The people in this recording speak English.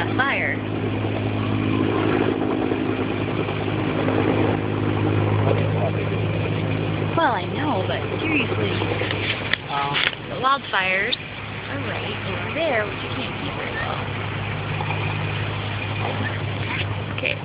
that fire. Well, I know, but seriously, the wildfires are right over there, which you can't see very well. Okay.